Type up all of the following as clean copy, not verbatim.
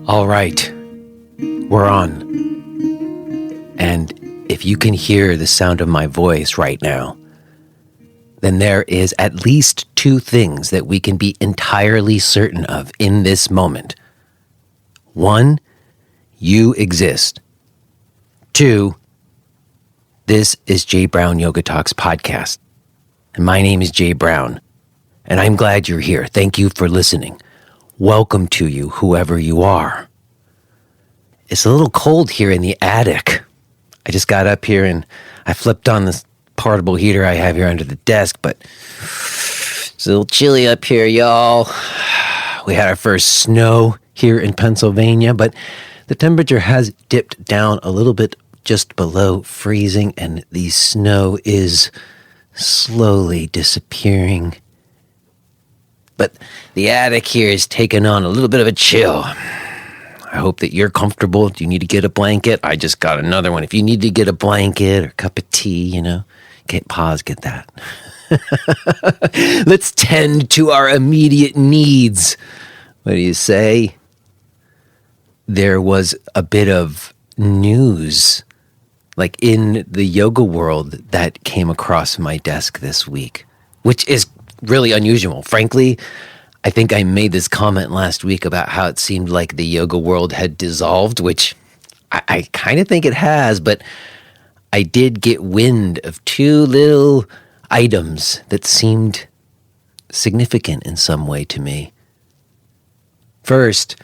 All right, we're on. And if you can hear the sound of my voice right now, then there is at least two things that we can be entirely certain of in this moment. One, you exist. Two, this is Jay Brown Yoga Talks podcast. And my name is Jay Brown, and I'm glad you're here. Thank you for listening. Welcome to you, whoever you are. It's a little cold here in the attic. I just got up here and I flipped on this portable heater I have here under the desk, but it's a little chilly up here, y'all. We had our first snow here in Pennsylvania, but the temperature has dipped down a little bit just below freezing, and the snow is slowly disappearing. But the attic here is taking on a little bit of a chill. I hope that you're comfortable. Do you need to get a blanket? I just got another one. If you need to get a blanket or a cup of tea, get that. Let's tend to our immediate needs. What do you say? There was a bit of news, like in the yoga world, that came across my desk this week, which is really unusual. Frankly, I think I made this comment last week about how it seemed like the yoga world had dissolved, which I kind of think it has, but I did get wind of two little items that seemed significant in some way to me. First,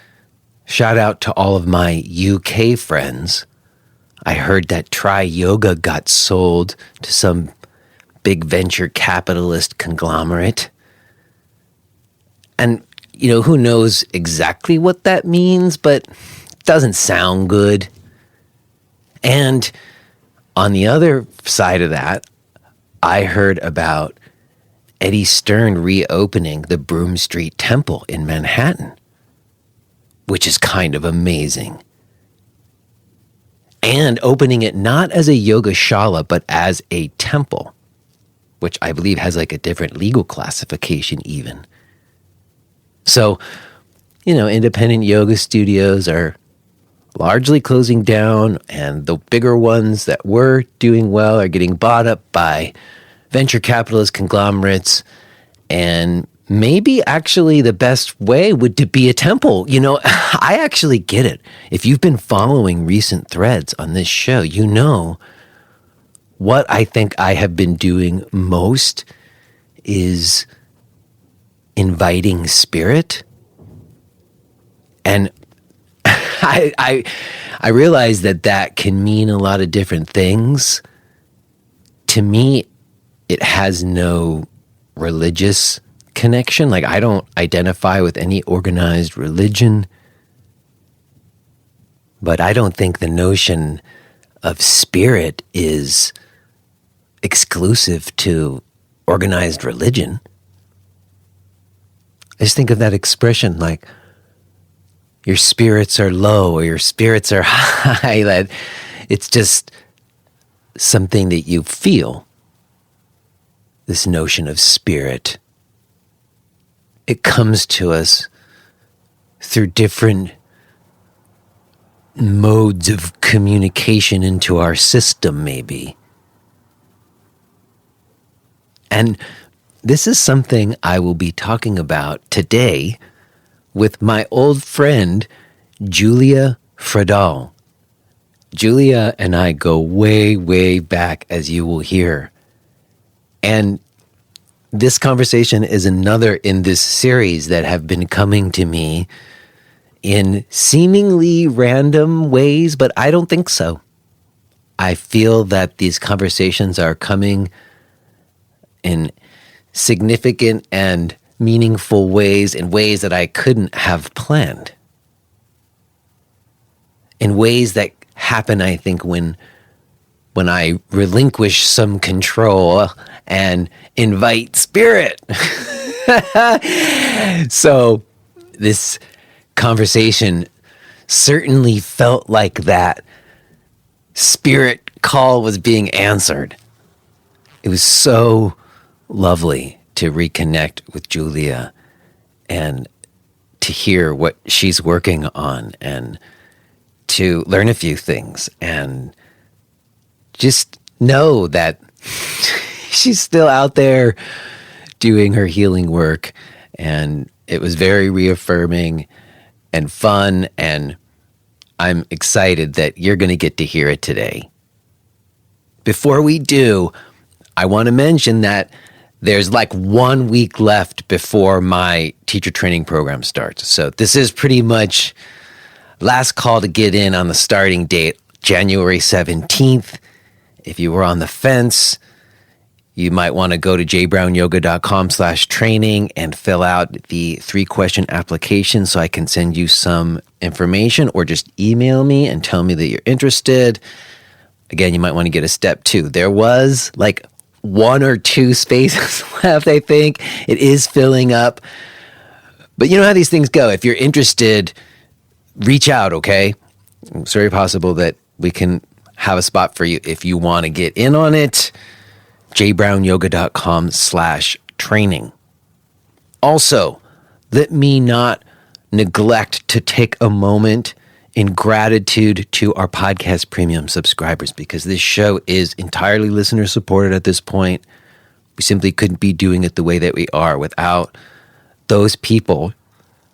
shout out to all of my UK friends. I heard that Try Yoga got sold to some big venture capitalist conglomerate. And, who knows exactly what that means, but it doesn't sound good. And on the other side of that, I heard about Eddie Stern reopening the Broome Street Temple in Manhattan, which is kind of amazing. And opening it not as a yogashala, but as a temple, which I believe has like a different legal classification even. So, independent yoga studios are largely closing down, and the bigger ones that were doing well are getting bought up by venture capitalist conglomerates. And maybe actually the best way would to be a temple. I actually get it. If you've been following recent threads on this show, what I think I have been doing most is inviting spirit. And I realize that can mean a lot of different things. To me, it has no religious connection. Like, I don't identify with any organized religion. But I don't think the notion of spirit is exclusive to organized religion. I just think of that expression like, your spirits are low or your spirits are high. That it's just something that you feel. This notion of spirit. It comes to us through different modes of communication into our system, maybe. And this is something I will be talking about today with my old friend, Julia Frodahl. Julia and I go way, way back, as you will hear. And this conversation is another in this series that have been coming to me in seemingly random ways, but I don't think so. I feel that these conversations are coming in significant and meaningful ways, in ways that I couldn't have planned. In ways that happen, I think, when I relinquish some control and invite spirit. So this conversation certainly felt like that spirit call was being answered. It was so lovely to reconnect with Julia and to hear what she's working on and to learn a few things and just know that she's still out there doing her healing work. And it was very reaffirming and fun. And I'm excited that you're going to get to hear it today. Before we do, I want to mention that there's like 1 week left before my teacher training program starts. So this is pretty much last call to get in on the starting date, January 17th. If you were on the fence, you might want to go to jbrownyoga.com/training and fill out the 3-question application so I can send you some information, or just email me and tell me that you're interested. Again, you might want to get a step 2. There was like 1 or 2 spaces left, I think. It is filling up. But you know how these things go. If you're interested, reach out, okay? It's very possible that we can have a spot for you if you want to get in on it. jbrownyoga.com/training. Also, let me not neglect to take a moment in gratitude to our podcast premium subscribers, because this show is entirely listener supported at this point. We simply couldn't be doing it the way that we are without those people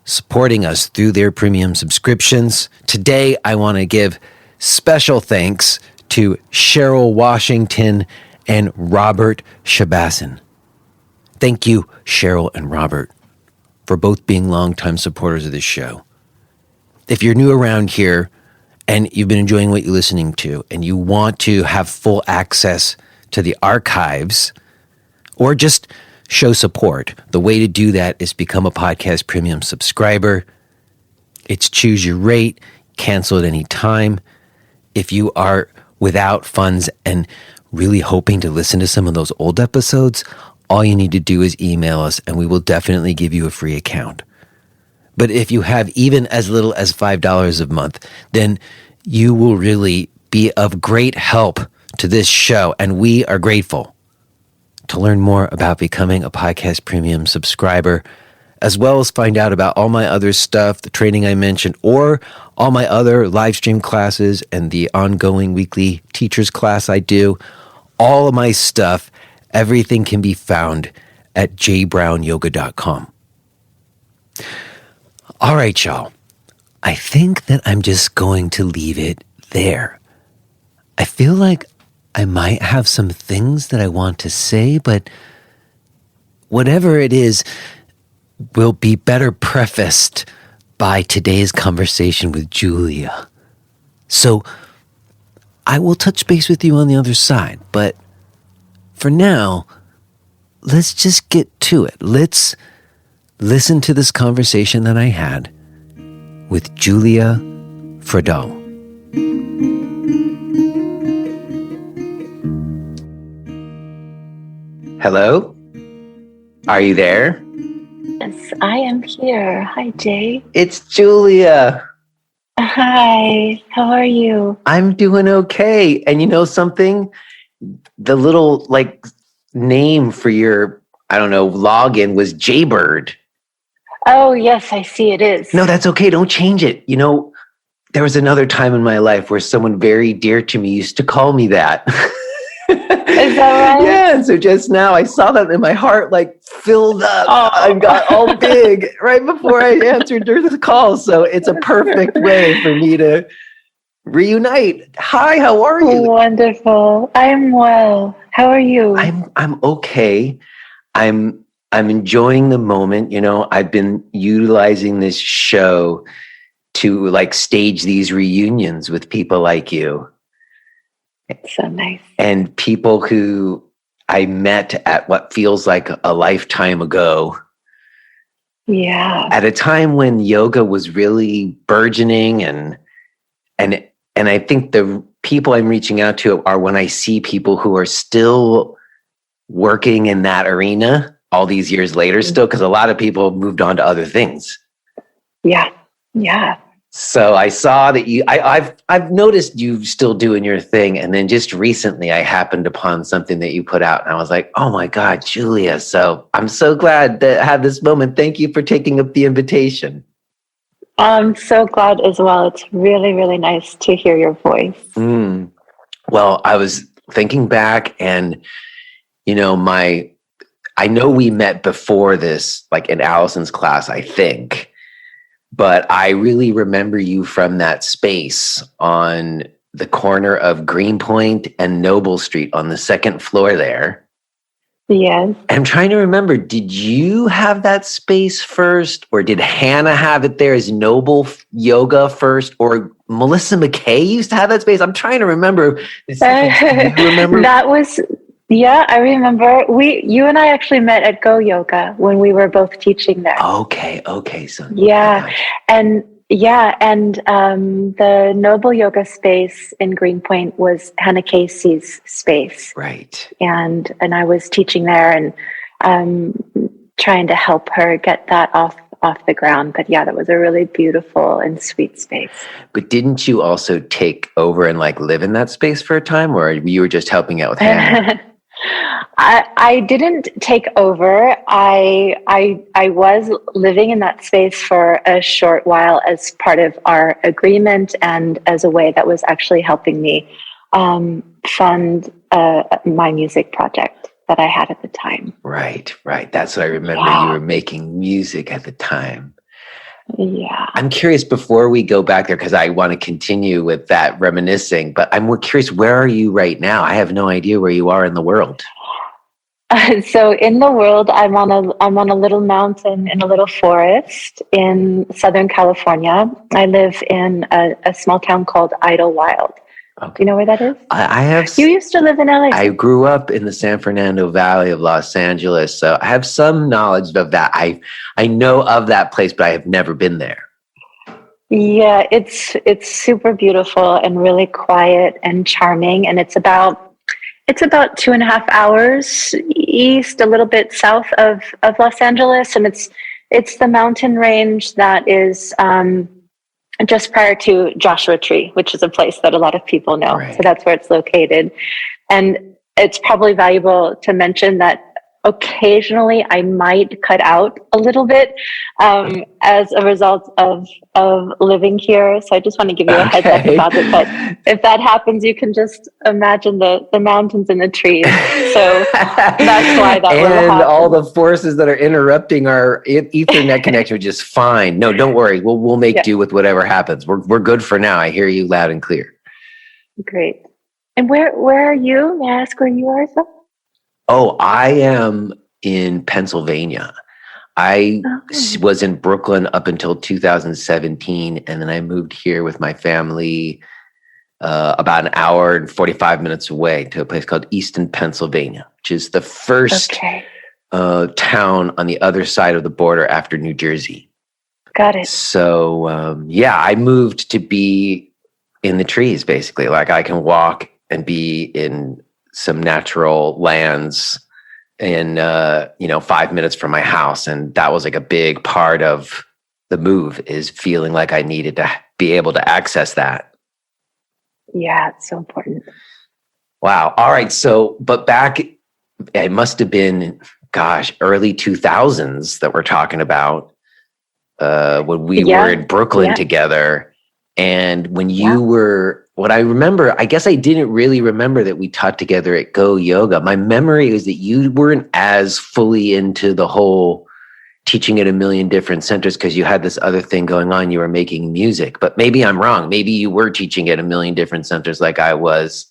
supporting us through their premium subscriptions. Today, I want to give special thanks to Cheryl Washington and Robert Shabasin. Thank you, Cheryl and Robert, for both being longtime supporters of this show. If you're new around here and you've been enjoying what you're listening to and you want to have full access to the archives or just show support, the way to do that is become a podcast premium subscriber. It's choose your rate, cancel at any time. If you are without funds and really hoping to listen to some of those old episodes, all you need to do is email us and we will definitely give you a free account. But if you have even as little as $5 a month, then you will really be of great help to this show, and we are grateful. To learn more about becoming a podcast premium subscriber, as well as find out about all my other stuff, the training I mentioned, or all my other live stream classes and the ongoing weekly teachers class I do, all of my stuff, everything can be found at jbrownyoga.com. All right, y'all. I think that I'm just going to leave it there. I feel like I might have some things that I want to say, but whatever it is will be better prefaced by today's conversation with Julia. So I will touch base with you on the other side, but for now, let's just get to it. Let's listen to this conversation that I had with Julia Frodahl. Hello? Are you there? Yes, I am here. Hi, Jay. It's Julia. Hi, how are you? I'm doing okay. And you know something? The little name for your, login was Jaybird. Oh, yes, I see it is. No, that's okay. Don't change it. You know, there was another time in my life where someone very dear to me used to call me that. Is that right? Yeah, and so just now I saw that and my heart filled up and got all big right before I answered the call. So it's a perfect way for me to reunite. Hi, how are you? Wonderful. I'm well. How are you? I'm okay. I'm enjoying the moment. You know, I've been utilizing this show to stage these reunions with people like you. So nice. And people who I met at what feels like a lifetime ago. Yeah. At a time when yoga was really burgeoning and I think the people I'm reaching out to are when I see people who are still working in that arena all these years later still, because a lot of people have moved on to other things. Yeah. Yeah. So I saw that I've noticed you still doing your thing, and then just recently I happened upon something that you put out, and I was like, "Oh my God, Julia!" So I'm so glad to have this moment. Thank you for taking up the invitation. I'm so glad as well. It's really, really nice to hear your voice. Well, I was thinking back, and I know we met before this, like in Allison's class, I think. But I really remember you from that space on the corner of Greenpoint and Noble Street on the second floor there. Yes. I'm trying to remember, did you have that space first, or did Hannah have it there as Noble Yoga first, or Melissa McKay used to have that space? I'm trying to remember. Do you remember? Yeah, I remember. You and I actually met at Go Yoga when we were both teaching there. Okay. So yeah, and the Noble Yoga space in Greenpoint was Hannah Casey's space, right? And I was teaching there and trying to help her get that off the ground. But yeah, that was a really beautiful and sweet space. But didn't you also take over and like live in that space for a time, or you were just helping out with Hannah? I didn't take over. I was living in that space for a short while as part of our agreement and as a way that was actually helping me fund my music project that I had at the time. Right. That's what I remember. You were making music at the time. Yeah. I'm curious, before we go back there, because I want to continue with that reminiscing, but I'm more curious, where are you right now? I have no idea where you are in the world. So in the world, I'm on a little mountain in a little forest in Southern California. I live in a small town called Idlewild. Okay. Do you know where that is? I have. You used to live in LA. I grew up in the San Fernando Valley of Los Angeles, so I have some knowledge of that. I know of that place, but I have never been there. Yeah, it's super beautiful and really quiet and charming, and it's about 2.5 hours east, a little bit south of Los Angeles, and it's the mountain range that is just prior to Joshua Tree, which is a place that a lot of people know. Right. So that's where it's located. And it's probably valuable to mention that occasionally I might cut out a little bit as a result of living here. So I just want to give you a heads up about it. But if that happens, you can just imagine the mountains and the trees. So that's why that will happen. And all the forces that are interrupting our Ethernet connection are just fine. No, don't worry. We'll make do with whatever happens. We're good for now. I hear you loud and clear. Great. And where are you? May I ask where you are, sir? Oh, I am in Pennsylvania. I was in Brooklyn up until 2017, and then I moved here with my family about an hour and 45 minutes away to a place called Easton, Pennsylvania, which is the first town on the other side of the border after New Jersey. Got it. So, I moved to be in the trees, basically. Like I can walk and be in some natural lands in 5 minutes from my house, and that was like a big part of the move, is feeling like I needed to be able to access that. Yeah, it's so important. Wow. All right. So, but back, it must have been, early 2000s that we're talking about when we were in Brooklyn together, and when you were. What I remember, I guess I didn't really remember that we taught together at Go Yoga. My memory is that you weren't as fully into the whole teaching at a million different centers because you had this other thing going on. You were making music, but maybe I'm wrong. Maybe you were teaching at a million different centers like I was.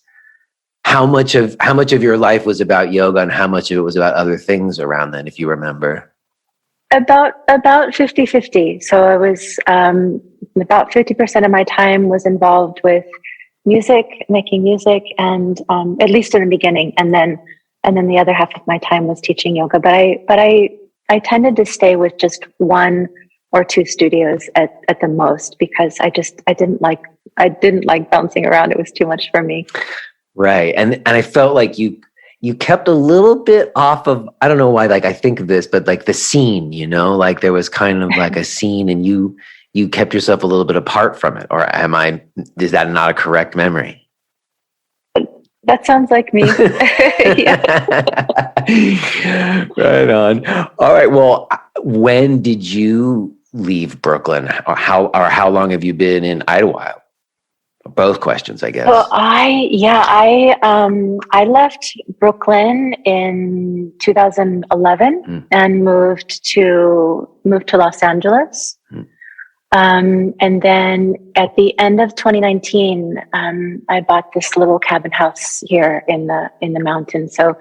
How much of your life was about yoga and how much of it was about other things around then, if you remember? About 50-50. So I was about 50% of my time was involved with making music, and at least in the beginning, and then the other half of my time was teaching yoga. But I tended to stay with just one or two studios at the most, because I didn't like bouncing around. It was too much for me. Right, and I felt like you kept a little bit off of, I don't know why, like I think of this, but like the scene, like there was kind of like a scene, and you you kept yourself a little bit apart from it, or is that not a correct memory? That sounds like me. Right on. All right. Well, when did you leave Brooklyn, or how long have you been in Idlewild? Both questions, I guess. Well, I left Brooklyn in 2011 and moved to Los Angeles. And then at the end of 2019, I bought this little cabin house here in the mountains. So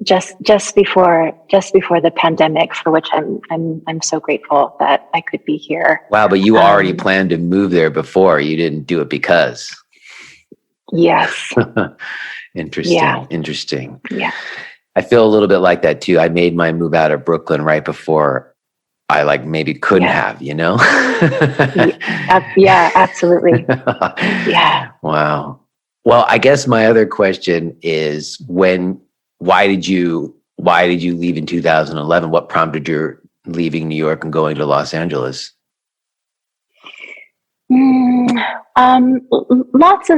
just before the pandemic, for which I'm so grateful that I could be here. Wow, but you already planned to move there before. You didn't do it because. Yes. Interesting. Yeah. Interesting. Yeah. I feel a little bit like that too. I made my move out of Brooklyn right before I maybe couldn't have, Yeah, absolutely. Yeah. Wow. Well, I guess my other question is why did you leave in 2011? What prompted your leaving New York and going to Los Angeles? Lots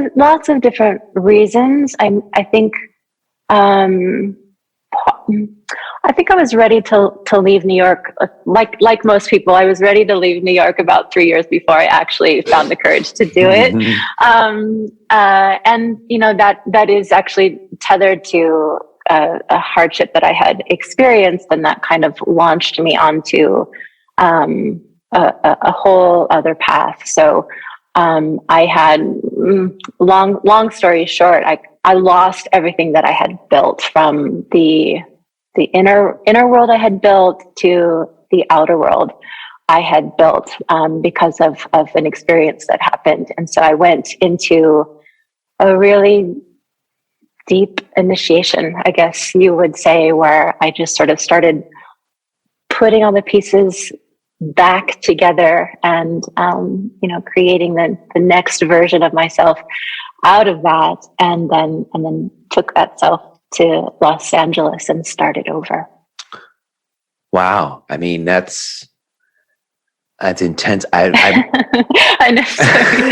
of different reasons. I think I was ready to leave New York. Like most people, I was ready to leave New York about 3 years before I actually found the courage to do it. And that is actually tethered to a hardship that I had experienced, and that kind of launched me onto a whole other path. So I had long story short, I lost everything that I had built, from the inner world I had built to the outer world I had built because of an experience that happened. And so I went into a really deep initiation, I guess you would say, where I just sort of started putting all the pieces back together and creating the next version of myself out of that, and then took that self to Los Angeles and started over. Wow. I mean, that's intense. I know.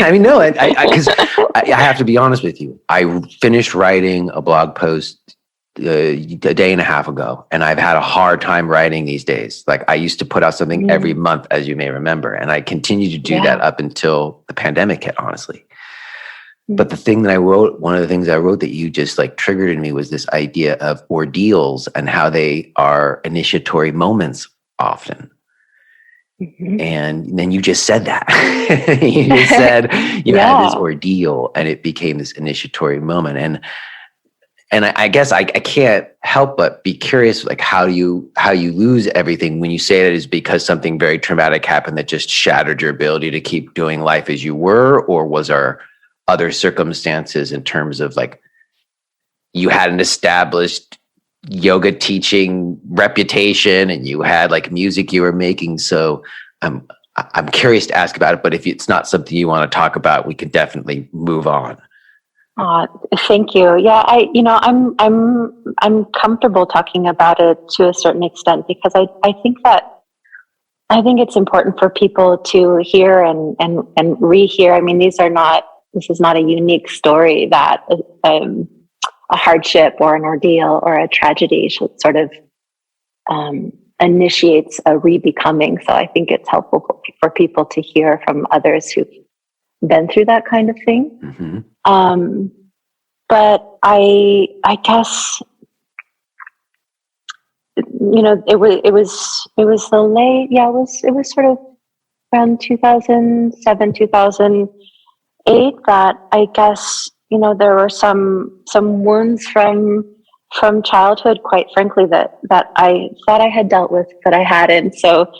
I mean, no, because I have to be honest with you. I finished writing a blog post a day and a half ago, and I've had a hard time writing these days. Like, I used to put out something every month, as you may remember, and I continue to do that up until the pandemic hit, honestly. But the thing that I wrote, one of the things I wrote that you just triggered in me, was this idea of ordeals and how they are initiatory moments often. And then you just said that. You just said you had this ordeal and it became this initiatory moment. And I guess I can't help but be curious, how you lose everything when you say that is because something very traumatic happened that just shattered your ability to keep doing life as you were, or was there other circumstances in terms of you had an established yoga teaching reputation and you had music you were making. So I'm curious to ask about it, but if it's not something you want to talk about, we can definitely move on. Thank you. Yeah, I'm comfortable talking about it to a certain extent, because I think it's important for people to hear and rehear. I mean, this is not a unique story that a hardship or an ordeal or a tragedy should sort of initiates a rebecoming. So I think it's helpful for people to hear from others who've been through that kind of thing. But I guess, it was sort of around 2007, 2008 that I guess, there were some wounds from childhood, quite frankly, that I thought I had dealt with, but I hadn't. So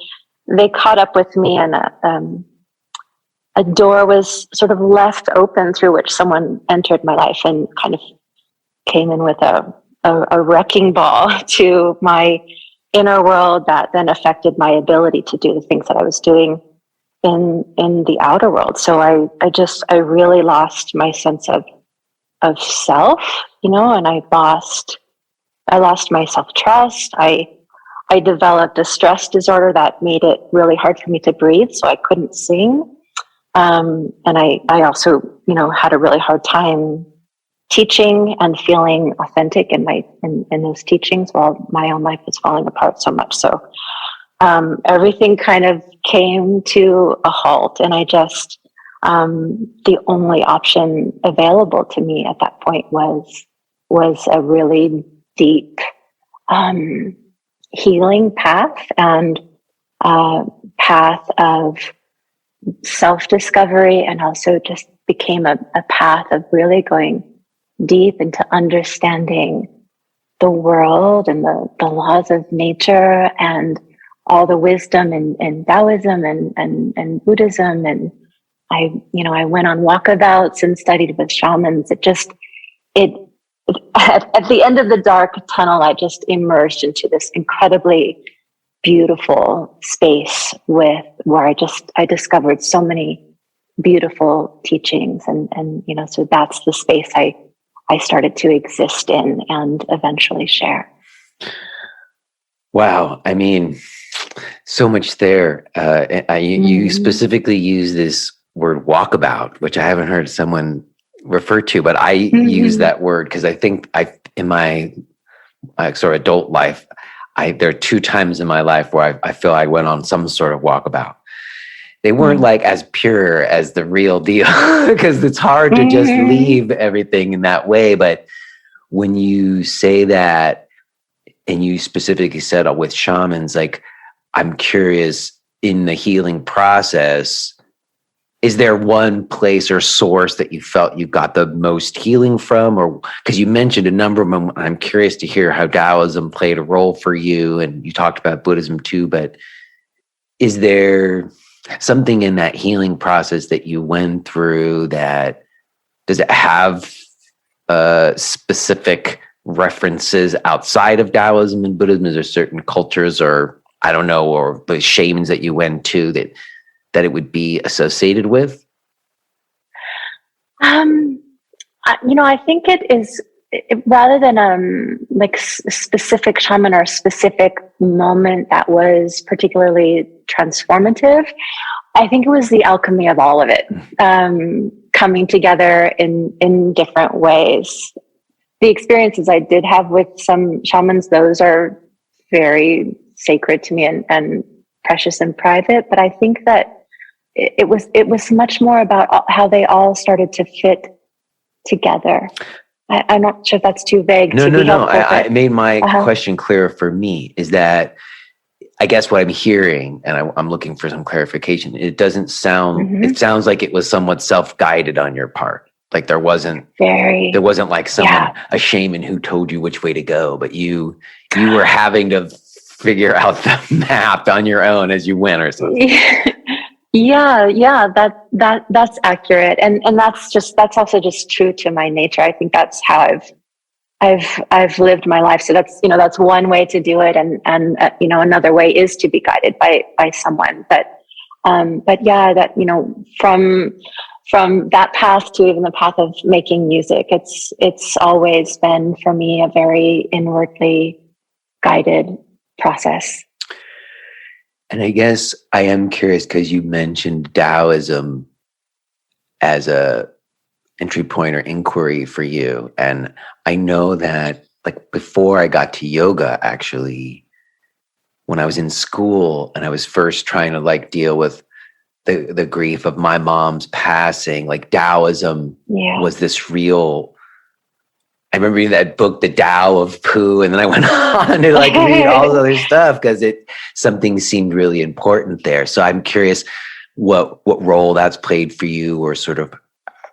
they caught up with me, and a door was sort of left open through which someone entered my life and kind of came in with a wrecking ball to my inner world that then affected my ability to do the things that I was doing in the outer world. So I really lost my sense of self, and I lost my self-trust. I I developed a stress disorder that made it really hard for me to breathe, so I couldn't sing. And I also, had a really hard time teaching and feeling authentic in those teachings while my own life was falling apart so much. So everything kind of came to a halt, and I just the only option available to me at that point was a really deep healing path and path of self-discovery, and also just became a path of really going deep into understanding the world and the laws of nature and all the wisdom in Taoism and Buddhism. And I went on walkabouts and studied with shamans. At the end of the dark tunnel, I just emerged into this incredibly beautiful space where I discovered so many beautiful teachings, and so that's the space I started to exist in and eventually share. Wow. I mean, so much there. You specifically use this word walkabout, which I haven't heard someone refer to, but I use that word because I think in my sort of adult life, there are 2 times in my life where I feel I went on some sort of walkabout. They weren't like as pure as the real deal because it's hard to just leave everything in that way. But when you say that, and you specifically said with shamans, like, I'm curious, in the healing process, is there one place or source that you felt you got the most healing from? Or because you mentioned a number of them, I'm curious to hear how Taoism played a role for you, and you talked about Buddhism too, but is there something in that healing process that you went through that, does it have specific references outside of Taoism and Buddhism? Is there certain cultures, or I don't know, or the shamans that you went to that it would be associated with? I think it is, rather than like a specific shaman or a specific moment that was particularly transformative, I think it was the alchemy of all of it coming together in different ways. The experiences I did have with some shamans, those are very sacred to me and precious and private. But I think that it was much more about how they all started to fit together. I'm not sure if that's too vague. No. I made my question clearer for me, is that I guess what I'm hearing, and I'm looking for some clarification, it doesn't sound, it sounds like it was somewhat self-guided on your part. Like there wasn't like someone, a shaman who told you which way to go, but you were having to figure out the map on your own as you went or something. Yeah, that's accurate. And that's also just true to my nature. I think that's how I've lived my life. So that's one way to do it. And another way is to be guided by someone. But yeah, that, from that path to even the path of making music, it's always been for me a very inwardly guided process. And I guess I am curious because you mentioned Taoism as a entry point or inquiry for you. And I know that, like, before I got to yoga, actually, when I was in school and I was first trying to like deal with the grief of my mom's passing, like Taoism was this real, I remember reading that book, The Tao of Pooh, and then I went on to like read all the other stuff because something seemed really important there. So I'm curious what role that's played for you, or sort of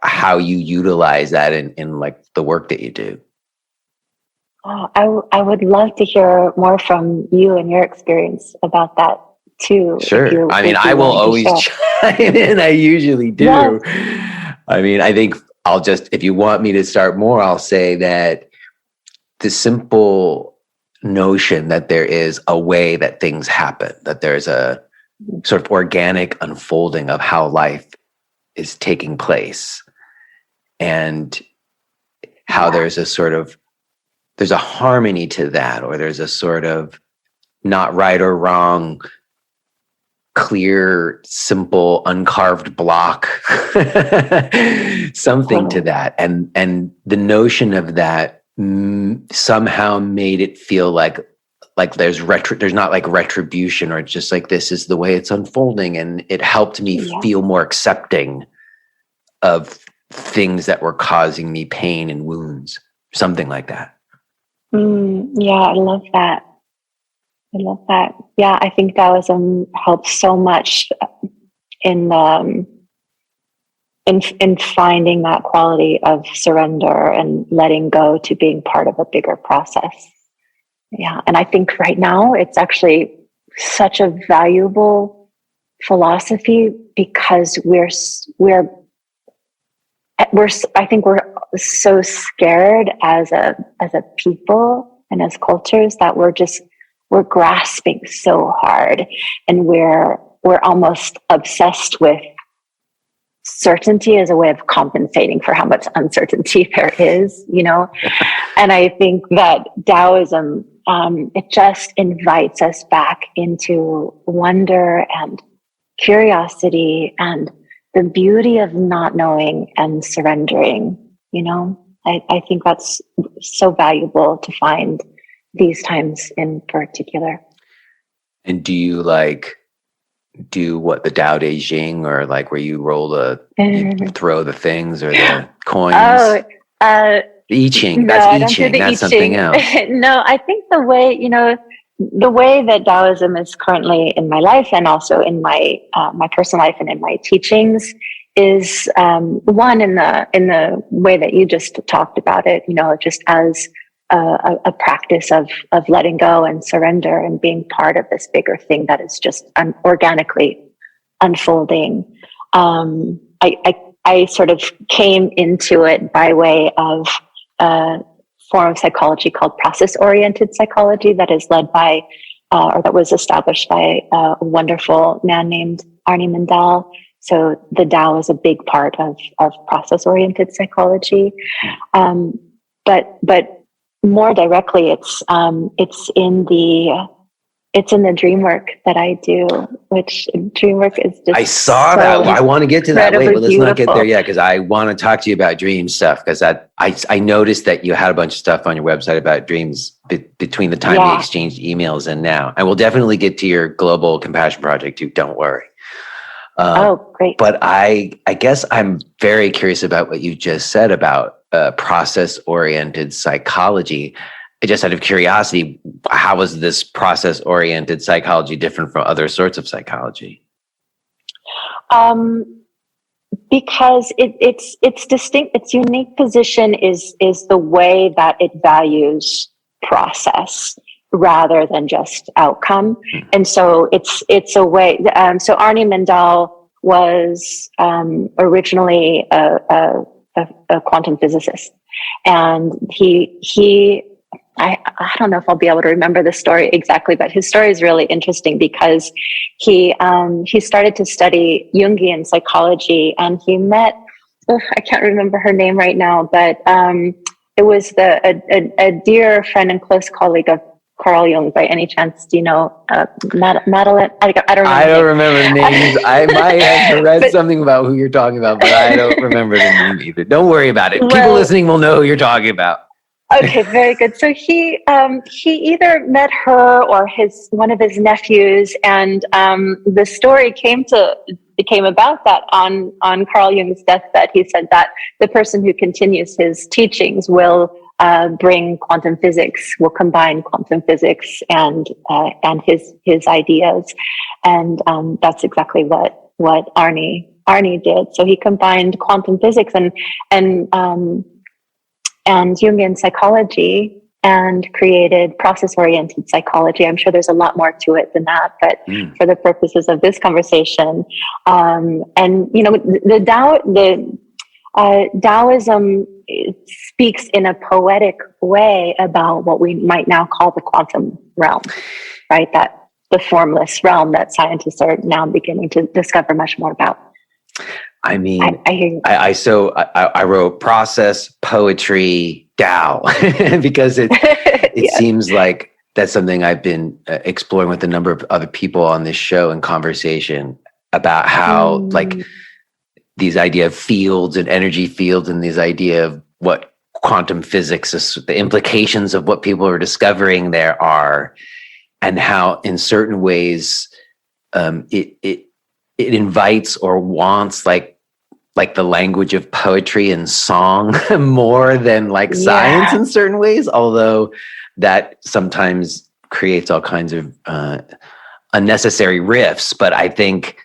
how you utilize that in like the work that you do. Oh, I would love to hear more from you and your experience about that too. Sure. I mean, I will always chime in. I usually do. Yes. I mean, I think I'll just, if you want me to start more, I'll say that the simple notion that there is a way that things happen, that there's a sort of organic unfolding of how life is taking place, and how there's a harmony to that, or there's a sort of not right or wrong, clear, simple, uncarved block, something to that. And the notion of that somehow made it feel like there's not like retribution, or it's just like, this is the way it's unfolding. And it helped me feel more accepting of things that were causing me pain and wounds, something like that. Yeah, I love that. Yeah, I think Taoism helps so much in finding that quality of surrender and letting go to being part of a bigger process. Yeah, and I think right now it's actually such a valuable philosophy because I think we're so scared as a people and as cultures that we're grasping so hard, and we're almost obsessed with certainty as a way of compensating for how much uncertainty there is, And I think that Taoism, it just invites us back into wonder and curiosity and the beauty of not knowing and surrendering. I think that's so valuable to find these times in particular. And do you do what the Tao Te Ching, or where you you throw the things or the coins? Oh, the I Ching. That's I Ching. That's something else. No, I think the way that Taoism is currently in my life, and also in my personal life and in my teachings, is one in the way that you just talked about it. Just as a practice of letting go and surrender and being part of this bigger thing that is just organically unfolding. I sort of came into it by way of a form of psychology called process-oriented psychology that is led by, or that was established by a wonderful man named Arnie Mindell. So the Tao is a big part of process-oriented psychology. But more directly, it's in the dream work that I do, which dream work is just. I saw that. I want to get to that later, but let's not get there yet, because I want to talk to you about dream stuff. Because I noticed that you had a bunch of stuff on your website about dreams between the time we exchanged emails and now. And we'll definitely get to your Global Compassion Project too. Don't worry. Great. But I guess I'm very curious about what you just said about process-oriented psychology. Just out of curiosity, how is this process-oriented psychology different from other sorts of psychology? Because it's distinct. Its unique position is the way that it values process rather than just outcome. And so it's a way. So Arnie Mindell was originally a quantum physicist, and I don't know if I'll be able to remember the story exactly, but his story is really interesting because he started to study Jungian psychology, and he met, I can't remember her name right now, but it was a dear friend and close colleague of Carl Jung. By any chance, do you know Madeline? I don't remember. I don't remember the names. I might have read something about who you're talking about, but I don't remember the name either. Don't worry about it. People listening will know who you're talking about. Okay, very good. So he either met her or one of his nephews, and the story came about that on Carl Jung's deathbed. He said that the person who continues his teachings will bring quantum physics, will combine quantum physics and his ideas, and that's exactly what Arnie did. So he combined quantum physics and Jungian psychology and created process-oriented psychology. I'm sure there's a lot more to it than that, but for the purposes of this conversation, Taoism speaks in a poetic way about what we might now call the quantum realm, right? That the formless realm that scientists are now beginning to discover much more about. I mean, I hear you. I wrote process, poetry, Tao, because it seems like that's something I've been exploring with a number of other people on this show in conversation about how like these idea of fields and energy fields and this idea of what quantum physics is, the implications of what people are discovering there are, and how in certain ways it invites or wants like the language of poetry and song more than like science in certain ways, although that sometimes creates all kinds of unnecessary rifts. But I think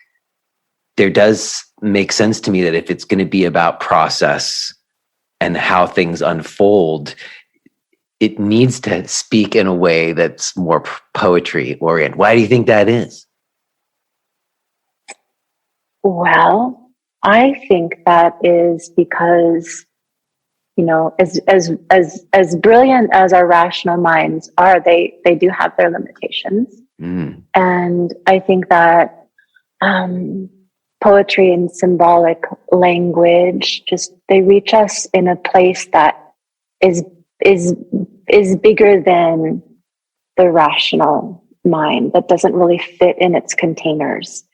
there does make sense to me that if it's going to be about process and how things unfold, it needs to speak in a way that's more poetry oriented. Why do you think that is? Well, I think that is because, you know, as brilliant as our rational minds are, they do have their limitations. And I think that poetry and symbolic language they reach us in a place that is bigger than the rational mind, that doesn't really fit in its containers.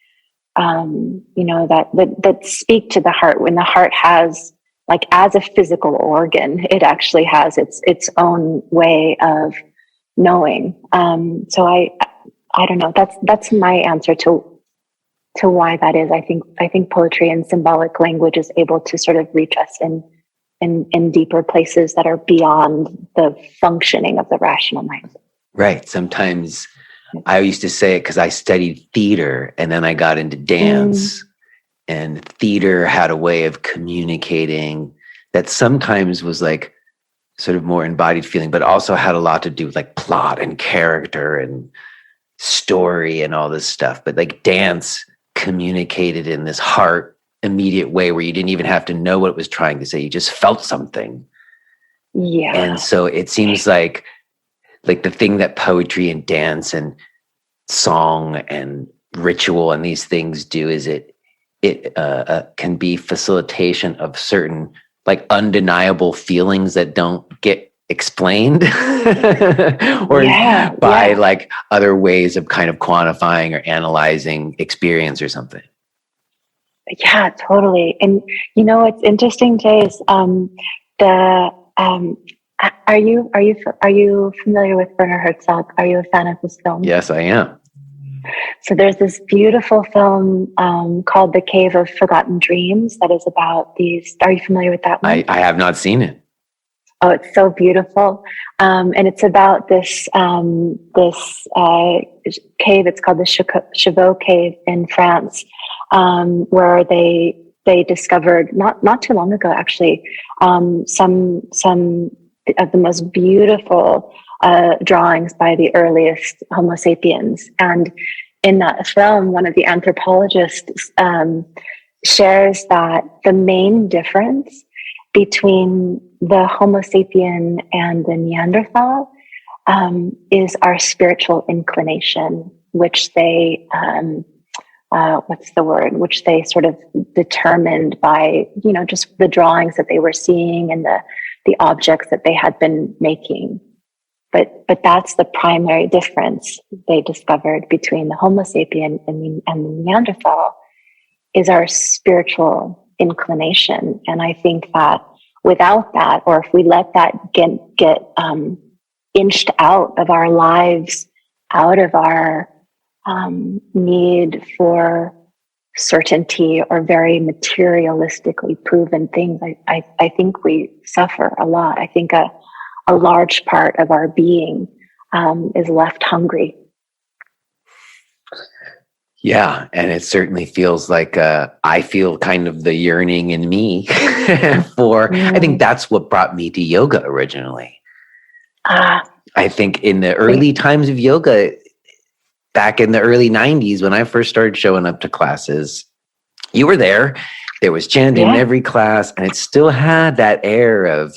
You know, that speak to the heart. When the heart has, like, as a physical organ, it actually has its own way of knowing. So I don't know. That's my answer to why that is. I think poetry and symbolic language is able to sort of reach us in deeper places that are beyond the functioning of the rational mind. Right. Sometimes I used to say it because I studied theater and then I got into dance, and theater had a way of communicating that sometimes was like sort of more embodied feeling, but also had a lot to do with like plot and character and story and all this stuff. But like dance communicated in this heart immediate way where you didn't even have to know what it was trying to say. You just felt something. Yeah. And so it seems like the thing that poetry and dance and song and ritual and these things do is it can be facilitation of certain like undeniable feelings that don't get explained or by like other ways of kind of quantifying or analyzing experience or something. Yeah, totally. And you know, it's interesting, Jay, is are you familiar with Werner Herzog? Are you a fan of his film? Yes, I am. So there's this beautiful film called The Cave of Forgotten Dreams that is about these. Are you familiar with that one? I have not seen it. Oh, it's so beautiful. And it's about this cave. It's called the Chauveau Cave in France, where they discovered not too long ago, actually, some of the most beautiful drawings by the earliest Homo sapiens. And in that film, one of the anthropologists shares that the main difference between the Homo sapien and the Neanderthal is our spiritual inclination, which they which they sort of determined by, you know, just the drawings that they were seeing and the objects that they had been making. But that's the primary difference they discovered between the Homo sapien and the Neanderthal is our spiritual inclination. And I think that without that, or if we let that get inched out of our lives, out of our need for certainty or very materialistically proven things, I think we suffer a lot. I think a large part of our being is left hungry. Yeah, and it certainly feels like I feel kind of the yearning in me for, I think that's what brought me to yoga originally. I think in the early times of yoga, back in the early 90s, when I first started showing up to classes, you were there. There was chanting in every class, and it still had that air of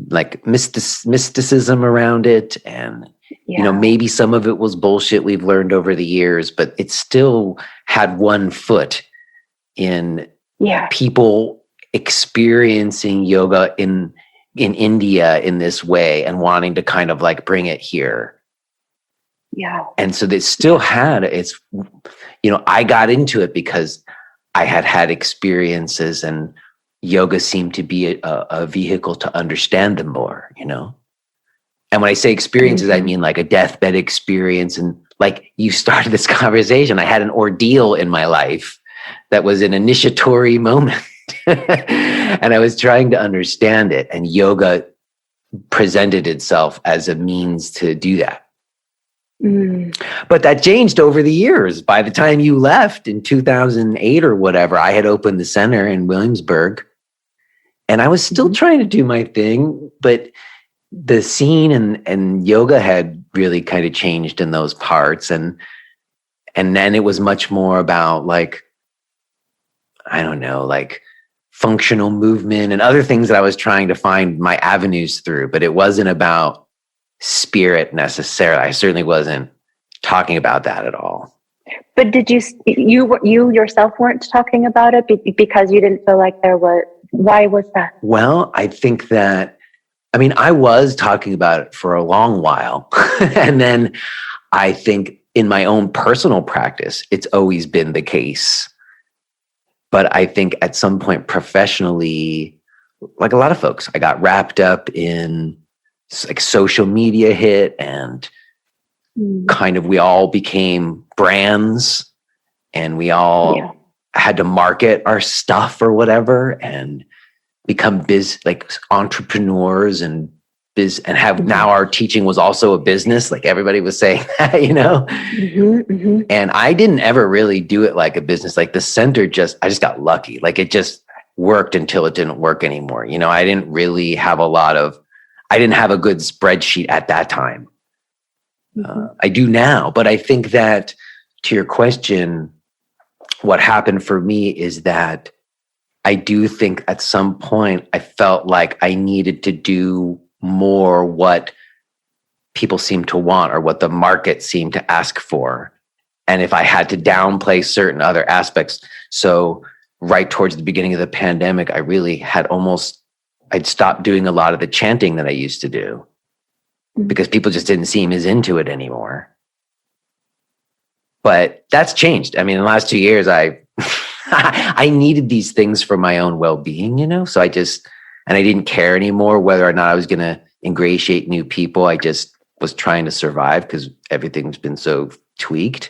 like mysticism around it. And, you know, maybe some of it was bullshit we've learned over the years, but it still had one foot in people experiencing yoga in India in this way and wanting to kind of like bring it here. Yeah. And so they still had it's, I got into it because I had had experiences, and yoga seemed to be a vehicle to understand them more, And when I say experiences, I mean like a deathbed experience. And like you started this conversation, I had an ordeal in my life that was an initiatory moment. And I was trying to understand it. And yoga presented itself as a means to do that. But that changed over the years. By the time you left in 2008 or whatever, I had opened the center in Williamsburg, and I was still trying to do my thing, but the scene and yoga had really kind of changed in those parts. And then it was much more about like, I don't know, like functional movement and other things that I was trying to find my avenues through, but it wasn't about spirit necessarily. I certainly wasn't talking about that at all. But did you yourself weren't talking about it because you didn't feel like there was, why was that? Well, I think that, I was talking about it for a long while. And then I think in my own personal practice, it's always been the case. But I think at some point professionally, like a lot of folks, I got wrapped up in like social media hit, and kind of we all became brands, and we all had to market our stuff or whatever and become like entrepreneurs and have now our teaching was also a business. Like everybody was saying that, And I didn't ever really do it like a business. Like the center I just got lucky. Like it just worked until it didn't work anymore. I didn't really have I didn't have a good spreadsheet at that time. I do now, but I think that to your question, what happened for me is that I do think at some point I felt like I needed to do more what people seem to want or what the market seemed to ask for. And if I had to downplay certain other aspects. So right towards the beginning of the pandemic, I really had I'd stopped doing a lot of the chanting that I used to do because people just didn't seem as into it anymore. But that's changed. In the last 2 years, I needed these things for my own well-being, so I didn't care anymore whether or not I was going to ingratiate new people. I just was trying to survive because everything's been so tweaked.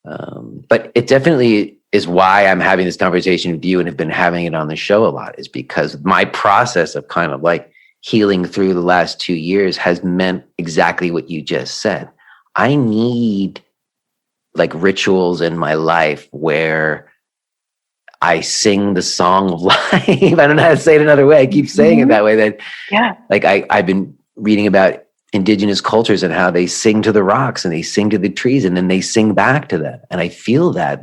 But it definitely is why I'm having this conversation with you and have been having it on the show a lot, is because my process of kind of like healing through the last 2 years has meant exactly what you just said. I need like rituals in my life where I sing the song of life. I don't know how to say it another way. I keep saying it that way. That like I've been reading about indigenous cultures and how they sing to the rocks and they sing to the trees and then they sing back to them. And I feel that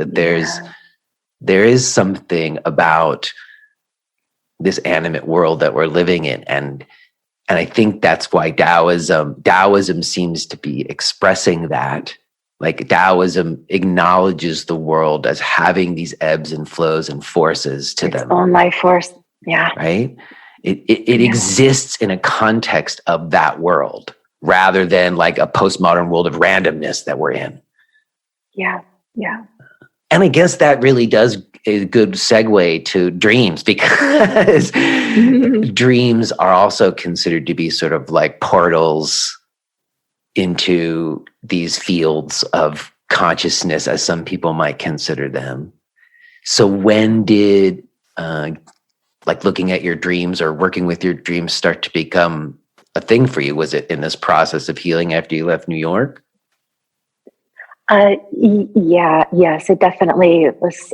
there is something about this animate world that we're living in. And I think that's why Taoism seems to be expressing that. Like Taoism acknowledges the world as having these ebbs and flows and forces to them. Its own life force. Yeah. Right? It exists in a context of that world rather than like a postmodern world of randomness that we're in. Yeah. Yeah. And I guess that really does a good segue to dreams, because dreams are also considered to be sort of like portals into these fields of consciousness, as some people might consider them. So when did like looking at your dreams or working with your dreams start to become a thing for you? Was it in this process of healing after you left New York? Yes, it definitely was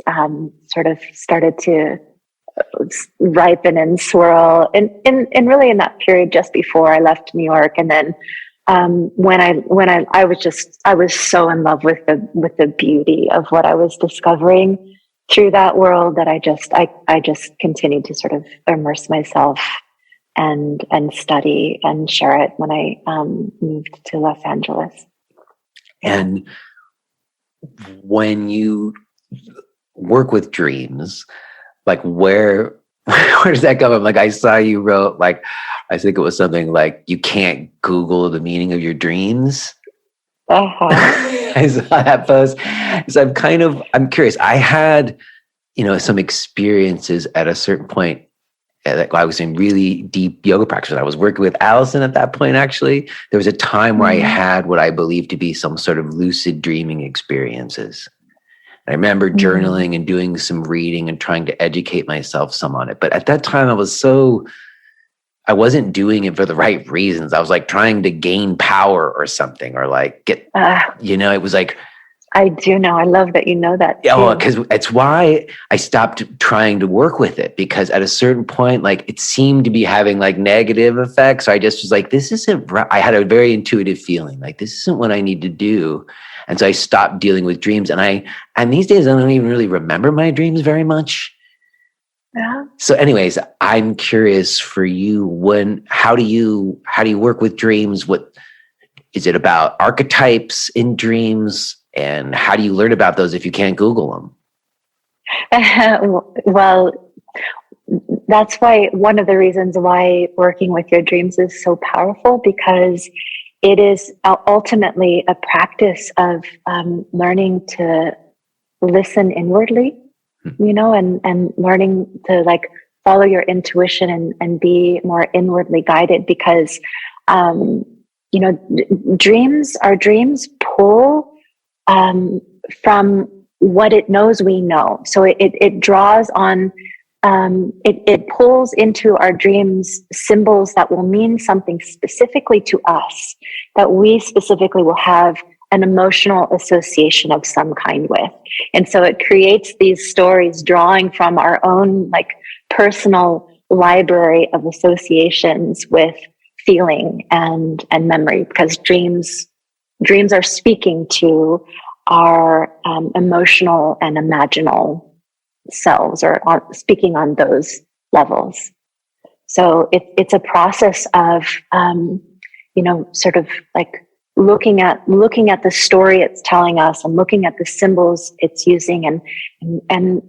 sort of started to ripen and swirl and really in that period just before I left New York. And then when I was so in love with the beauty of what I was discovering through that world that I just continued to sort of immerse myself and study and share it when I moved to Los Angeles. And when you work with dreams, like where does that come from? Like I saw you wrote, like, I think it was something like, you can't Google the meaning of your dreams. I saw that post. So I'm curious. I had, some experiences at a certain point. Like I was in really deep yoga practice. I was working with Allison at that point, actually. There was a time where I had what I believed to be some sort of lucid dreaming experiences. I remember journaling and doing some reading and trying to educate myself some on it. But at that time, I wasn't doing it for the right reasons. I was like trying to gain power or something, or like get, it was like, I do know. I love that you know that. Yeah, because it's why I stopped trying to work with it, because at a certain point, like it seemed to be having like negative effects. So I just was like, this isn't right. I had a very intuitive feeling like this isn't what I need to do. And so I stopped dealing with dreams. And these days I don't even really remember my dreams very much. Yeah. So anyways, I'm curious for you, how do you work with dreams? What is it about archetypes in dreams? And how do you learn about those if you can't Google them? Well, that's why one of the reasons why working with your dreams is so powerful, because it is ultimately a practice of learning to listen inwardly, and learning to like follow your intuition and be more inwardly guided, because, our dreams pull from what it knows we know. So it draws on, it pulls into our dreams symbols that will mean something specifically to us, that we specifically will have an emotional association of some kind with. And so it creates these stories drawing from our own like personal library of associations with feeling and memory, because dreams are speaking to our emotional and imaginal selves, or are speaking on those levels. So it's a process of, sort of like looking at the story it's telling us, and looking at the symbols it's using, and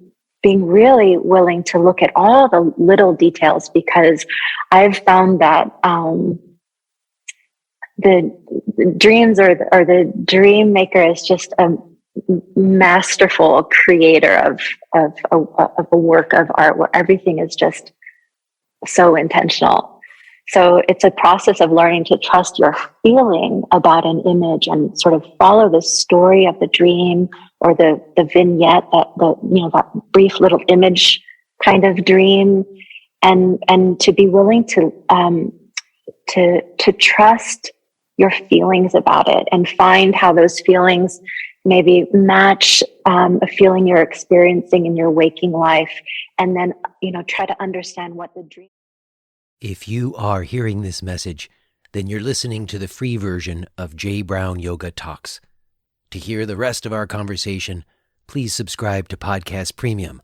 being really willing to look at all the little details, because I've found that the dreams or the dream maker is just a masterful creator of a work of art where everything is just so intentional. So it's a process of learning to trust your feeling about an image and sort of follow the story of the dream, or the vignette, that brief little image kind of dream, and to be willing to trust your feelings about it, and find how those feelings maybe match a feeling you're experiencing in your waking life, and then try to understand what the dream. If you are hearing this message, then you're listening to the free version of J. Brown Yoga Talks. To hear the rest of our conversation, please subscribe to Podcast Premium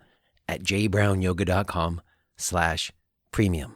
at jbrownyoga.com/premium.